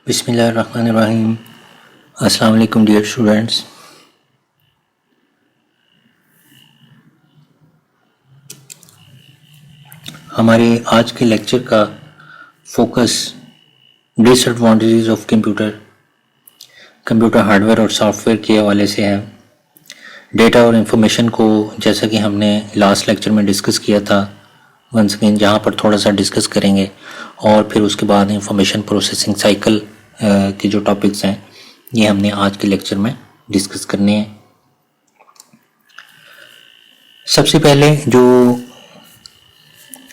बिस्मिल्लाहिर्रहमानिर्रहीम। अस्सलाम वालेकुम डियर स्टूडेंट्स। हमारे आज के लेक्चर का focus disadvantages of computer hardware और सॉफ्टवेयर के हवाले से है। डेटा और इन्फॉर्मेशन को जैसा कि हमने लास्ट लेक्चर में डिस्कस किया था, वंस अगेन जहाँ पर थोड़ा सा डिस्कस करेंगे और फिर उसके बाद इंफॉर्मेशन प्रोसेसिंग साइकिल के जो टॉपिक्स हैं ये हमने आज के लेक्चर में डिस्कस करने हैं। सबसे पहले जो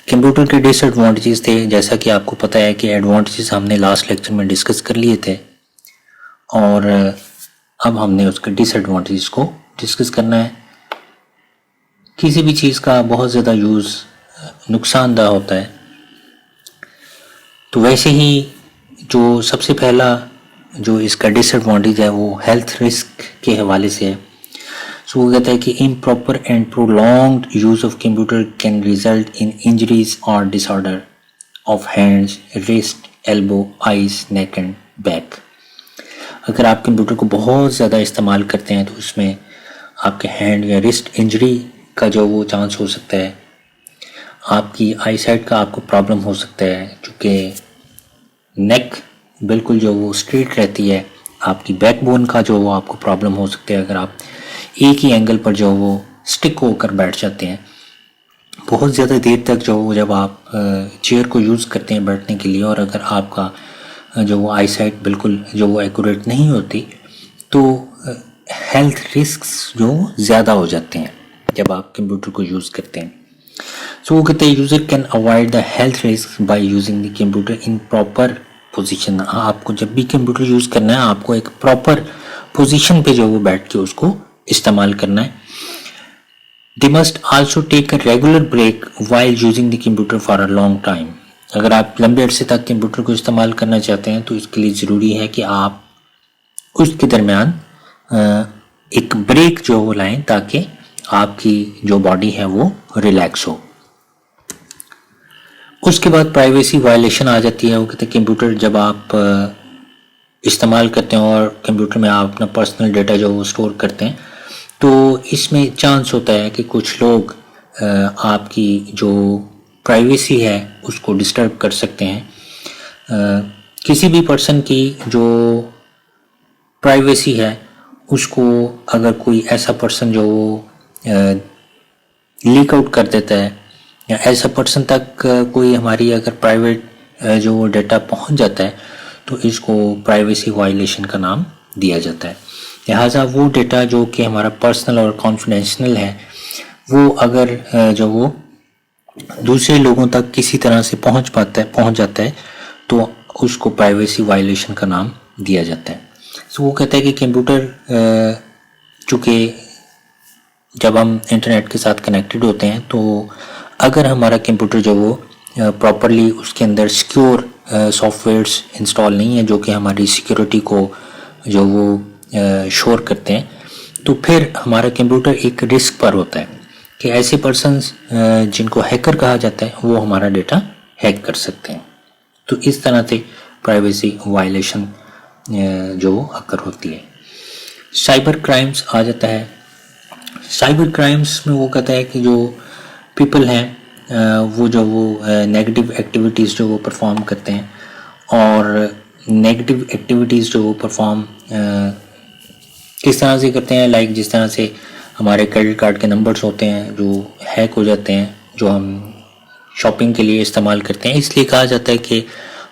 कंप्यूटर के डिसएडवांटेजेस थे, जैसा कि आपको पता है कि एडवांटेजेस हमने लास्ट लेक्चर में डिस्कस कर लिए थे और अब हमने उसके डिसएडवांटेजेस को डिस्कस करना है। किसी भी चीज़ का बहुत ज़्यादा यूज़ नुकसानदेह होता है, तो वैसे ही जो सबसे पहला जो इसका डिसएडवांटेज है वो हेल्थ रिस्क के हवाले से है। सो वो कहता है कि improper and prolonged use of computer can result in injuries और disorder of hands, wrist, elbow, eyes, neck and back. अगर आप कंप्यूटर को बहुत ज़्यादा इस्तेमाल करते हैं तो उसमें आपके हैंड या रिस्ट इंजरी का जो वो चांस हो सकता है, आपकी आई साइट का आपको प्रॉब्लम हो सकता है, चूँकि नेक बिल्कुल जो वो स्ट्रेट रहती है, आपकी बैकबोन का जो वो आपको प्रॉब्लम हो सकता है अगर आप एक ही एंगल पर जो वो स्टिक होकर बैठ जाते हैं बहुत ज़्यादा देर तक। जो जब आप चेयर को यूज़ करते हैं बैठने के लिए और अगर आपका जो वो आई साइट बिल्कुल जो वो एक्यूरेट नहीं होती तो हेल्थ रिस्क्स जो ज़्यादा हो जाते हैं जब आप कंप्यूटर को यूज़ करते हैं। सो वो कहते हैं user can avoid the health risk by using the computer in proper position. आपको जब भी कंप्यूटर यूज़ करना है आपको एक प्रॉपर पोजीशन पे जो वो बैठ के उसको इस्तेमाल करना है। They must also take a regular break while using the computer for a long time. अगर आप लंबे अरसे तक कंप्यूटर को इस्तेमाल करना चाहते हैं तो इसके लिए ज़रूरी है कि आप उसके दरमियान एक ब्रेक जो वो लाएं ताकि आपकी जो बॉडी है वो रिलैक्स हो। उसके बाद प्राइवेसी वायलेशन आ जाती है। वो कहते हैं कंप्यूटर जब आप इस्तेमाल करते हैं और कंप्यूटर में आप अपना पर्सनल डेटा जो वो स्टोर करते हैं तो इसमें चांस होता है कि कुछ लोग आपकी जो प्राइवेसी है उसको डिस्टर्ब कर सकते हैं। किसी भी पर्सन की जो प्राइवेसी है उसको अगर कोई ऐसा पर्सन जो लीक आउट कर देता है या ऐसा पर्सन तक कोई हमारी अगर प्राइवेट जो डेटा पहुंच जाता है तो इसको प्राइवेसी वायलेशन का नाम दिया जाता है। लिहाजा वो डेटा जो कि हमारा पर्सनल और कॉन्फिडेंशियल है वो अगर जो वो दूसरे लोगों तक किसी तरह से पहुंच जाता है तो उसको प्राइवेसी वायलेशन का नाम दिया जाता है। सो वो कहता है कि कंप्यूटर चूँकि जब हम इंटरनेट के साथ कनेक्टेड होते हैं तो अगर हमारा कंप्यूटर जो वो प्रॉपरली उसके अंदर सिक्योर सॉफ्टवेयर्स इंस्टॉल नहीं है जो कि हमारी सिक्योरिटी को जो वो श्योर करते हैं तो फिर हमारा कंप्यूटर एक रिस्क पर होता है कि ऐसे पर्सन्स जिनको हैकर कहा जाता है वो हमारा डेटा हैक कर सकते हैं। तो इस तरह से प्राइवेसी वायलेशन जो अकर होती है। साइबर क्राइम्स आ जाता है। साइबर क्राइम्स में वो कहता है कि जो पीपल हैं वो जो वो नेगेटिव एक्टिविटीज़ जो वो परफॉर्म करते हैं और नेगेटिव एक्टिविटीज़ जो वो परफॉर्म किस तरह से करते हैं, लाइक जिस तरह से हमारे क्रेडिट कार्ड के नंबर्स होते हैं जो हैक हो जाते हैं जो हम शॉपिंग के लिए इस्तेमाल करते हैं। इसलिए कहा जाता है कि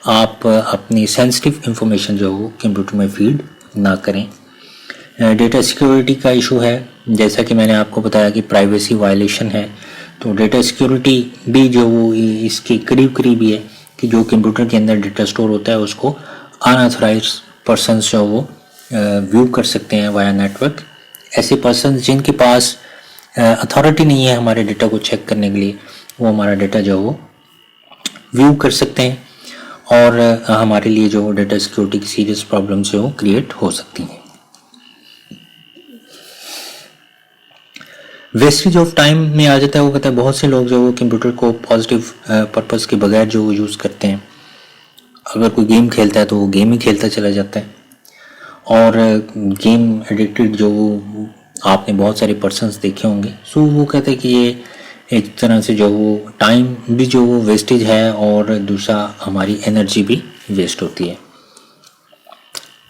आप अपनी सेंसिटिव इंफॉर्मेशन जो हो कंप्यूटर में फीड ना करें। डेटा सिक्योरिटी का इशू है, जैसा कि मैंने आपको बताया कि प्राइवेसी वायलेशन है तो डेटा सिक्योरिटी भी जो वो इसके करीब ही है कि जो कंप्यूटर के अंदर डेटा स्टोर होता है उसको अनऑथराइज्ड पर्सन्स जो वो व्यू कर सकते हैं वाया नेटवर्क। ऐसे पर्सन्स जिनके पास अथॉरिटी नहीं है हमारे डेटा को चेक करने के लिए वो हमारा डेटा जो वो व्यू कर सकते हैं और हमारे लिए जो डेटा सिक्योरिटी की सीरियस प्रॉब्लम्स जो क्रिएट हो सकती हैं। वेस्टेज ऑफ टाइम में आ जाता है। वो कहता है बहुत से लोग जो वो कंप्यूटर को पॉजिटिव पर्पस के बगैर जो यूज़ करते हैं अगर कोई गेम खेलता है तो वो गेम ही खेलता चला जाता है। और गेम एडिक्टेड जो आपने बहुत सारे पर्सन्स देखे होंगे, सो वो कहते हैं कि ये एक तरह से जो वो टाइम भी जो वो वेस्टेज है और दूसरा हमारी एनर्जी भी वेस्ट होती है।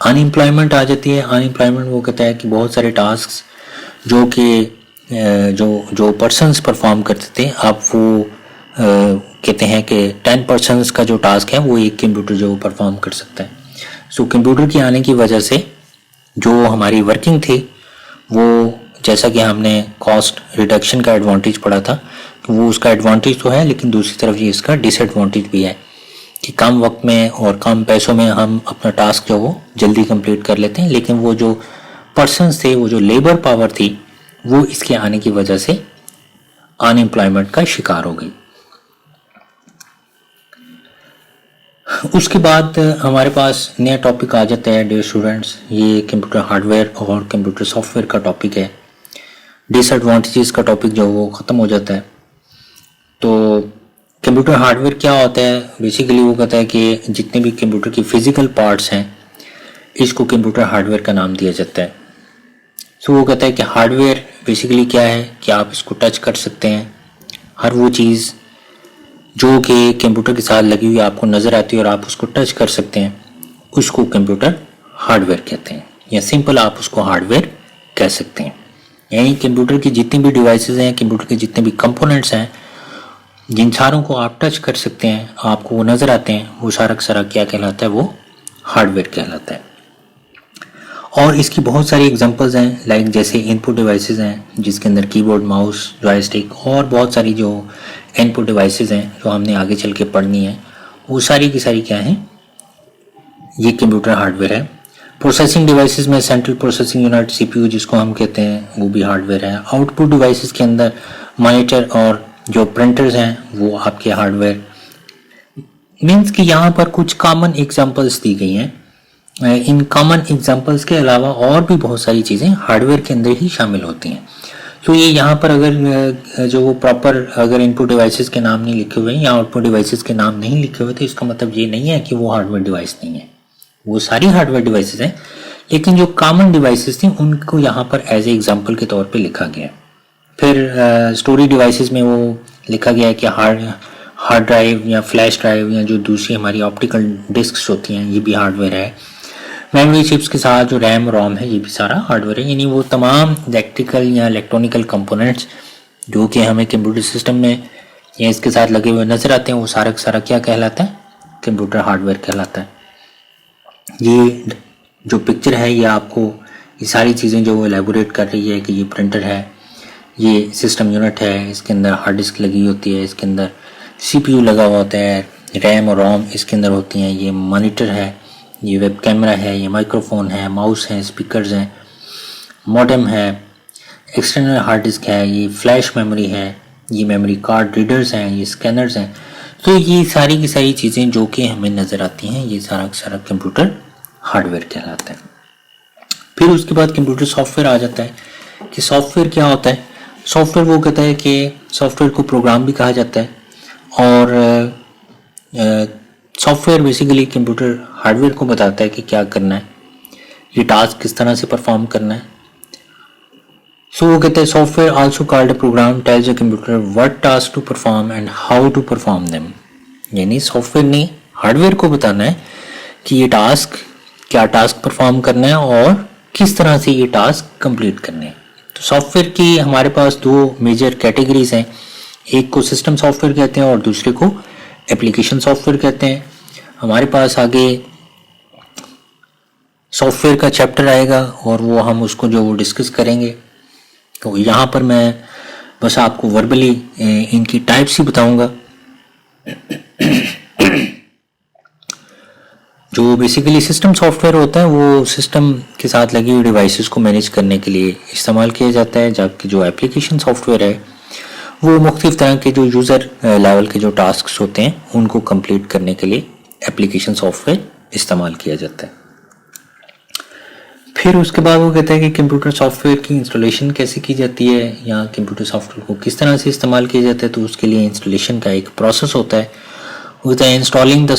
अनएम्प्लॉयमेंट आ जाती है। अनएम्प्लॉयमेंट वो कहता है कि बहुत सारे टास्क जो कि जो पर्सन्स परफॉर्म करते थे, अब वो कहते हैं कि 10% का जो टास्क है वो एक कंप्यूटर जो परफॉर्म कर सकता है। सो कंप्यूटर के आने की वजह से जो हमारी वर्किंग थी वो, जैसा कि हमने कॉस्ट रिडक्शन का एडवांटेज पढ़ा था, तो वो उसका एडवांटेज तो है, लेकिन दूसरी तरफ ये इसका डिसएडवांटेज भी है कि कम वक्त में और कम पैसों में हम अपना टास्क जो वो जल्दी कंप्लीट कर लेते हैं, लेकिन वो जो पर्सन्स थे, वो जो लेबर पावर थी, वो इसके आने की वजह से अनएम्प्लॉयमेंट का शिकार हो गई। उसके बाद हमारे पास नया टॉपिक आ जाता है डियर स्टूडेंट्स, ये कंप्यूटर हार्डवेयर और कंप्यूटर सॉफ्टवेयर का टॉपिक है। डिसएडवांटेजेस का टॉपिक जो वो ख़त्म हो जाता है। तो कंप्यूटर हार्डवेयर क्या होता है? बेसिकली वो कहता है कि जितने भी कंप्यूटर की फिजिकल पार्ट्स हैं, इसको कंप्यूटर हार्डवेयर का नाम दिया जाता है। सो वो कहता है कि हार्डवेयर बेसिकली क्या है कि आप इसको टच कर सकते हैं। हर वो चीज़ जो कि कंप्यूटर के साथ लगी हुई आपको नज़र आती है और आप उसको टच कर सकते हैं, उसको कंप्यूटर हार्डवेयर कहते हैं, या सिंपल आप उसको हार्डवेयर कह सकते हैं। यानी कंप्यूटर की जितनी भी डिवाइसेस हैं, कंप्यूटर के जितने भी कंपोनेंट्स हैं, जिन सारों को आप टच कर सकते हैं, आपको वो नज़र आते हैं, वो सारा का सारा क्या कहलाता है? वो हार्डवेयर कहलाता है। और इसकी बहुत सारी एग्जांपल्स हैं, लाइक जैसे इनपुट डिवाइसेस हैं जिसके अंदर कीबोर्ड, माउस, जॉयस्टिक और बहुत सारी जो इनपुट डिवाइसेस हैं जो हमने आगे चल के पढ़नी है, वो सारी की सारी क्या हैं? ये कंप्यूटर हार्डवेयर है। प्रोसेसिंग डिवाइसेस में सेंट्रल प्रोसेसिंग यूनिट सीपीयू जिसको हम कहते हैं, वो भी हार्डवेयर है। आउटपुट डिवाइसेस के अंदर मॉनिटर और जो प्रिंटर्स हैं वो आपके हार्डवेयर। मीन्स कि यहाँ पर कुछ कॉमन एग्जांपल्स दी गई हैं। इन कॉमन एग्जांपल्स के अलावा और भी बहुत सारी चीज़ें हार्डवेयर के अंदर ही शामिल होती हैं। तो ये यहाँ पर अगर जो वो प्रॉपर अगर इनपुट डिवाइसेस के नाम नहीं लिखे हुए हैं या आउटपुट डिवाइसेस के नाम नहीं लिखे हुए, तो इसका मतलब ये नहीं है कि वो हार्डवेयर डिवाइस नहीं है। वो सारी हार्डवेयर डिवाइसेस हैं, लेकिन जो कॉमन डिवाइसेस थी उनको यहाँ पर एज ए एग्जाम्पल के तौर पर लिखा गया है। फिर स्टोरेज डिवाइसेस में वो लिखा गया है कि हार्ड ड्राइव या फ्लैश ड्राइव या जो दूसरी हमारी ऑप्टिकल डिस्क्स होती हैं, ये भी हार्डवेयर है। मेमोरी चिप्स के साथ जो रैम रोम है, ये भी सारा हार्डवेयर है। यानी वो तमाम इलेक्ट्रिकल या इलेक्ट्रॉनिकल कंपोनेंट्स जो कि हमें कंप्यूटर सिस्टम में या इसके साथ लगे हुए नज़र आते हैं, वो सारा का सारा क्या कहलाता है? कंप्यूटर हार्डवेयर कहलाता है। ये जो पिक्चर है ये आपको ये सारी चीज़ें जो एलेबोरेट कर रही है कि ये प्रिंटर है, ये सिस्टम यूनिट है, इसके अंदर हार्ड डिस्क लगी होती है, इसके अंदर सीपीयू लगा हुआ होता है, रैम और रोम इसके अंदर होती हैं, ये मॉनिटर है, ये वेब कैमरा है, ये माइक्रोफोन है, माउस है, स्पीकर्स हैं, मॉडेम है, एक्सटर्नल हार्ड डिस्क है, ये फ्लैश मेमोरी है, ये मेमोरी कार्ड रीडर्स हैं, ये स्कैनर्स हैं। तो ये सारी की सारी चीज़ें जो कि हमें नज़र आती हैं, ये सारा का सारा कंप्यूटर हार्डवेयर कहलाता है। फिर उसके बाद कंप्यूटर सॉफ्टवेयर आ जाता है कि सॉफ्टवेयर क्या होता है? सॉफ्टवेयर वो कहता है कि सॉफ्टवेयर को प्रोग्राम भी कहा जाता है, और सॉफ्टवेयर बेसिकली कंप्यूटर हार्डवेयर को बताता है कि क्या करना है, ये टास्क किस तरह से परफॉर्म करना है। सो वो कहते हैं software also called a program tells a computer what task to perform and how to perform them. यानी सॉफ्टवेयर ने हार्डवेयर को बताना है कि ये टास्क क्या टास्क परफॉर्म करना है और किस तरह से ये टास्क कंप्लीट करने हैं। तो सॉफ्टवेयर की हमारे पास दो मेजर कैटेगरीज हैं, एक को सिस्टम सॉफ्टवेयर कहते हैं और दूसरे को एप्लीकेशन सॉफ्टवेयर कहते हैं। हमारे पास आगे सॉफ्टवेयर का चैप्टर आएगा और वो हम उसको जो वो डिस्कस करेंगे। तो यहाँ पर मैं बस आपको वर्बली इनकी टाइप्स ही बताऊंगा। जो बेसिकली सिस्टम सॉफ्टवेयर होता है वो सिस्टम के साथ लगी हुई डिवाइसेस को मैनेज करने के लिए इस्तेमाल किया जाता है, जबकि जो एप्लीकेशन सॉफ्टवेयर है वो मुख्तलिफ तरह के जो यूज़र लेवल के जो टास्क होते हैं उनको कंप्लीट करने के लिए एप्लीकेशन सॉफ्टवेयर इस्तेमाल किया जाता है। फिर उसके बाद वो कहता है कि कंप्यूटर सॉफ्टवेयर की इंस्टॉलेशन कैसे की जाती है या कंप्यूटर सॉफ्टवेयर को किस तरह से इस्तेमाल किया जाता है। तो उसके लिए इंस्टॉलेशन का एक प्रोसेस होता है installing the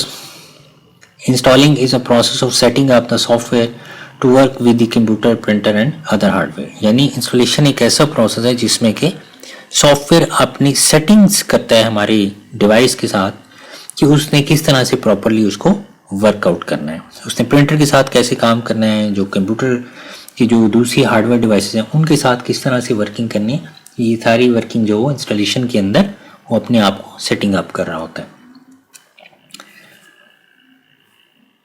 installing is a process of setting up the software to work with the computer, printer and other hardware. यानी इंस्टॉलेशन एक ऐसा प्रोसेस है जिसमें कि सॉफ्टवेयर अपनी सेटिंग्स करता है हमारी डिवाइस के साथ कि उसने किस तरह से प्रॉपरली उसको वर्कआउट करना है, उसने प्रिंटर के साथ कैसे काम करना है, जो कंप्यूटर की जो दूसरी हार्डवेयर डिवाइसेस हैं उनके साथ किस तरह से वर्किंग करनी है। ये सारी वर्किंग जो वो इंस्टॉलेशन के अंदर वो अपने आप को सेटिंग अप कर रहा होता है।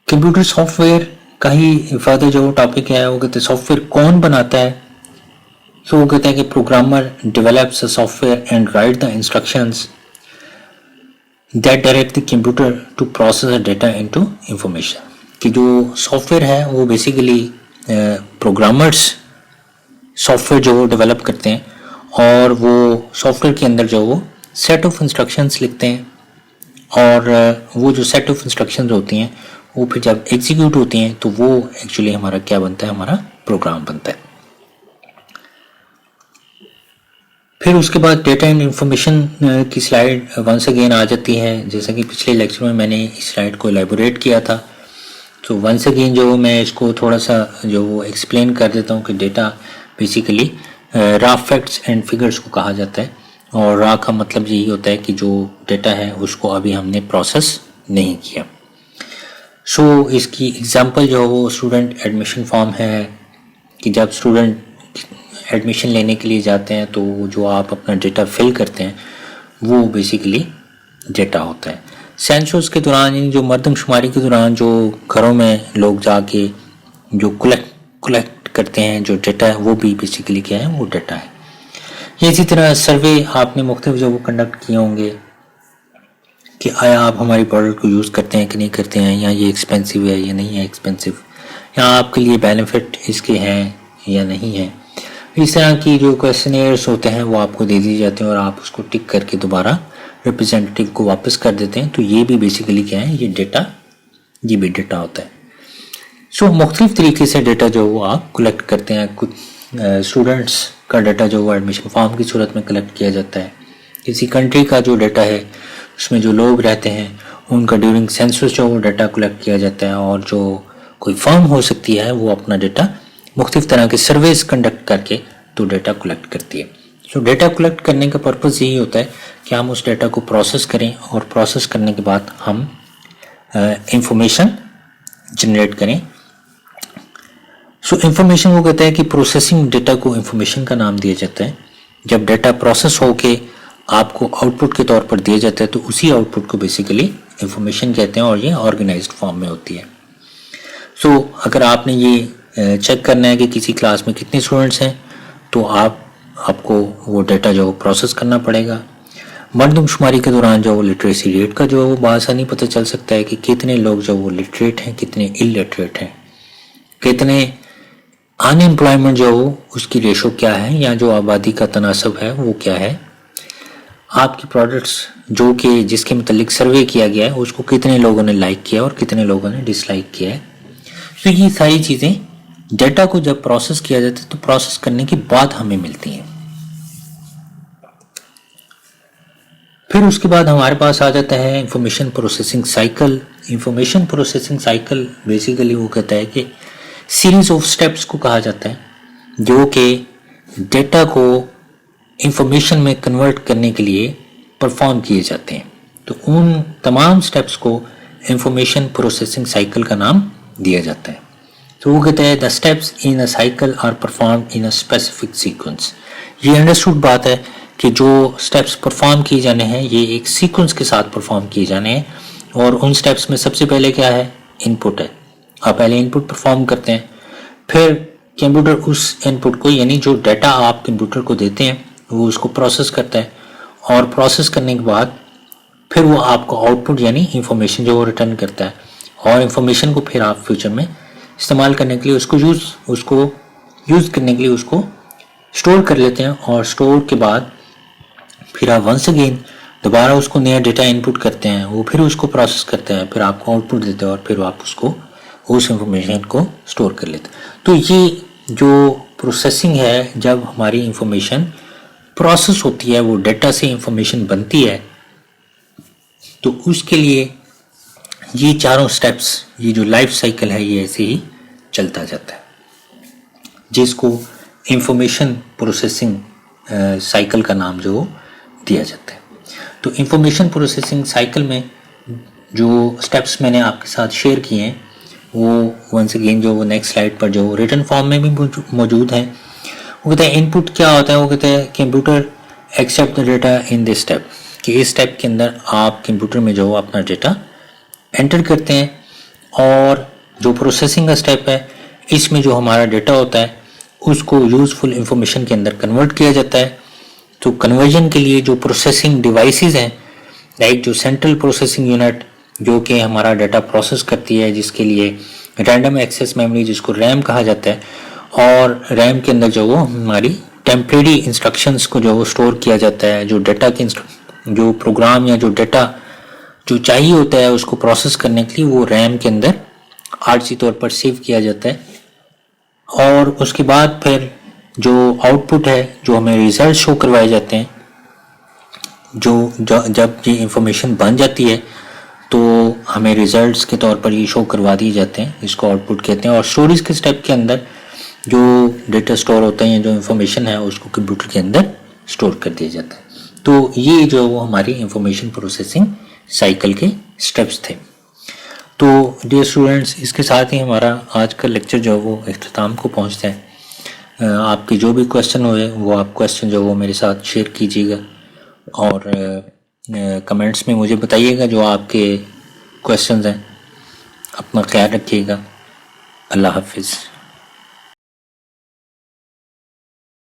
कंप्यूटर सॉफ्टवेयर का ही फर्दर जो टॉपिक है वो कहते हैं सॉफ्टवेयर कौन बनाता है। तो वो कहते हैं कि programmer develops a software and write the instructions that direct the computer to process data into information. कि जो सॉफ्टवेयर है वो बेसिकली प्रोग्रामर्स सॉफ्टवेयर जो वो डेवलप करते हैं और वो सॉफ्टवेयर के अंदर जो वो सेट ऑफ इंस्ट्रक्शंस लिखते हैं और वो जो सेट ऑफ इंस्ट्रक्शंस होती हैं वो फिर जब एग्जीक्यूट होती हैं तो वो एक्चुअली हमारा क्या बनता है, हमारा प्रोग्राम बनता है। फिर उसके बाद डेटा एंड इंफॉर्मेशन की स्लाइड वंस अगेन आ जाती है। जैसा कि पिछले लेक्चर में मैंने इस स्लाइड को एलैबोरेट किया था, तो वंस अगेन जो मैं इसको थोड़ा सा जो वो एक्सप्लेन कर देता हूँ कि data basically raw facts and figures को कहा जाता है। और रॉ का मतलब यही होता है कि जो डेटा है उसको अभी हमने प्रोसेस नहीं किया। सो इसकी एग्जांपल जो है वो स्टूडेंट एडमिशन फॉर्म है कि जब स्टूडेंट एडमिशन लेने के लिए जाते हैं तो जो आप अपना डेटा फिल करते हैं वो बेसिकली डेटा होता है। सेंसस के दौरान यानी जो मर्दमशुमारी के दौरान जो घरों में लोग जाके जो कलेक्ट करते हैं जो डेटा है वो भी बेसिकली क्या है, वो डेटा है। इसी तरह सर्वे आपने मुख्तलिफ जो वो कंडक्ट किए होंगे कि आया आप हमारी प्रोडक्ट को यूज़ करते हैं कि नहीं करते हैं, या ये एक्सपेंसिव है या नहीं है एक्सपेंसिव, या आपके लिए बेनिफिट इसके हैं या नहीं है। इस तरह की जो क्वेश्चनेयर्स होते हैं वो आपको दे दिए जाते हैं और आप उसको टिक करके दोबारा रिप्रेजेंटेटिव को वापस कर देते हैं। तो ये भी बेसिकली क्या है, ये डेटा, ये भी डेटा होता है। सो मुख्तलिफ तरीके से डेटा जो वो आप कलेक्ट करते हैं। कुछ स्टूडेंट्स का डेटा जो वो एडमिशन फॉर्म की सूरत में कलेक्ट किया जाता है। किसी कंट्री का जो डेटा है उसमें जो लोग रहते हैं उनका ड्यूरिंग सेंसस जो वो डाटा कलेक्ट किया जाता है। और जो कोई फर्म हो सकती है वो अपना डेटा मुख्तलिफ तरह के सर्वेस कंडक्ट करके तो डेटा कलेक्ट करती है। सो डेटा कलेक्ट करने का पर्पज़ यही होता है कि हम उस डेटा को प्रोसेस करें और प्रोसेस करने के बाद हम इंफॉर्मेशन जनरेट करें। सो इंफॉर्मेशन वो कहता है कि प्रोसेसिंग डेटा को इंफॉर्मेशन का नाम दिया जाता है। जब डेटा प्रोसेस होके आपको आउटपुट के तौर पर दिया जाता है तो उसी आउटपुट को बेसिकली इंफॉर्मेशन कहते हैं और ये ऑर्गेनाइज्ड फॉर्म में होती है। सो अगर आपने ये चेक करना है कि किसी क्लास में कितने स्टूडेंट्स हैं तो आपको वो डाटा जो प्रोसेस करना पड़ेगा। मर्दमशुमारी के दौरान जो लिटरेसी रेट का जो बआसानी पता चल सकता है कि कितने लोग जो वो लिटरेट हैं, कितने इलिटरेट हैं, कितने अनएम्प्लॉयमेंट जो उसकी रेशो क्या है या जो आबादी का तनासब है वो क्या है। आपकी प्रोडक्ट्स जो कि जिसके मतलब सर्वे किया गया है उसको कितने लोगों ने लाइक किया और कितने लोगों ने डिसलाइक किया है। तो ये सारी चीज़ें डेटा को जब प्रोसेस किया जाता है तो प्रोसेस करने के बाद हमें मिलती हैं। फिर उसके बाद हमारे पास आ जाता है information processing cycle. Information processing cycle basically वो कहता है कि सीरीज ऑफ स्टेप्स को कहा जाता है जो कि डेटा को इंफॉर्मेशन में कन्वर्ट करने के लिए परफॉर्म किए जाते हैं। तो उन तमाम स्टेप्स को इंफॉर्मेशन प्रोसेसिंग साइकिल का नाम दिया जाता है। तो वो कहते हैं the steps in a cycle are performed in a specific sequence. ये अंडरस्टूड बात है कि जो स्टेप्स परफॉर्म किए जाने हैं ये एक सीक्वेंस के साथ परफॉर्म किए जाने हैं। और उन स्टेप्स में सबसे पहले क्या है, इनपुट है। आप पहले इनपुट परफॉर्म करते हैं, फिर कंप्यूटर उस इनपुट को यानी जो डाटा आप कंप्यूटर को देते हैं वो उसको प्रोसेस करता है और प्रोसेस करने के बाद फिर वो आपको आउटपुट यानी इंफॉर्मेशन जो वो रिटर्न करता है। और इंफॉर्मेशन को फिर आप फ्यूचर में इस्तेमाल करने के लिए उसको यूज़ करने के लिए उसको स्टोर कर लेते हैं। और स्टोर के बाद फिर आप वंस अगेन दोबारा उसको नया डेटा इनपुट करते हैं, वो फिर उसको प्रोसेस करते हैं, फिर आपको आउटपुट देते हैं और फिर आप उसको उस इंफॉर्मेशन को स्टोर कर लेते हैं। तो ये जो प्रोसेसिंग है, जब हमारी इंफॉर्मेशन प्रोसेस होती है, वो डेटा से इंफॉर्मेशन बनती है, तो उसके लिए ये चारों स्टेप्स, ये जो लाइफ साइकिल है ये ऐसे ही चलता जाता है, जिसको इंफॉर्मेशन प्रोसेसिंग साइकिल का नाम जो दिया जाता है। तो इंफॉर्मेशन प्रोसेसिंग साइकिल में जो स्टेप्स मैंने आपके साथ शेयर किए हैं वो वंस अगेन जो नेक्स्ट स्लाइड पर जो रिटन फॉर्म में भी मौजूद है। वो कहते हैं इनपुट क्या होता है, वो कहते हैं computer accept the data in this step, कि इस स्टेप के अंदर आप कंप्यूटर में जो अपना डेटा एंटर करते हैं, और जो प्रोसेसिंग का स्टेप है इसमें जो हमारा डेटा होता है उसको यूज़फुल इंफॉर्मेशन के अंदर कन्वर्ट किया जाता है। तो कन्वर्जन के लिए जो प्रोसेसिंग डिवाइसेस हैं, लाइक जो सेंट्रल प्रोसेसिंग यूनिट जो कि हमारा डाटा प्रोसेस करती है, जिसके लिए रैंडम एक्सेस मेमोरी जिसको रैम कहा जाता है, और रैम के अंदर जो वो हमारी टेम्परेरी इंस्ट्रक्शंस को जो स्टोर किया जाता है, जो डाटा की जो प्रोग्राम या जो डाटा जो चाहिए होता है उसको प्रोसेस करने के लिए वो रैम के अंदर आरसी तौर पर सेव किया जाता है। और उसके बाद फिर जो आउटपुट है, जो हमें रिजल्ट शो करवाए जाते हैं, जब ये इंफॉर्मेशन बन जाती है तो हमें रिजल्ट्स के तौर पर ये शो करवा दिए जाते हैं, इसको आउटपुट कहते हैं। और स्टोरेज के स्टेप के अंदर जो डेटा स्टोर होता है, जो इंफॉर्मेशन है उसको कंप्यूटर के अंदर स्टोर कर दिया जाता है। तो ये जो वो हमारी इंफॉर्मेशन प्रोसेसिंग साइकिल के स्टेप्स थे। तो डियर स्टूडेंट्स, इसके साथ ही हमारा आज का लेक्चर जो वो इख्तिताम को पहुंचता है। आपके जो भी क्वेश्चन हुए वो आप क्वेश्चन जो वो मेरे साथ शेयर कीजिएगा, और कमेंट्स में मुझे बताइएगा जो आपके क्वेश्चंस हैं। अपना ख्याल रखिएगा। अल्लाह हाफिज़।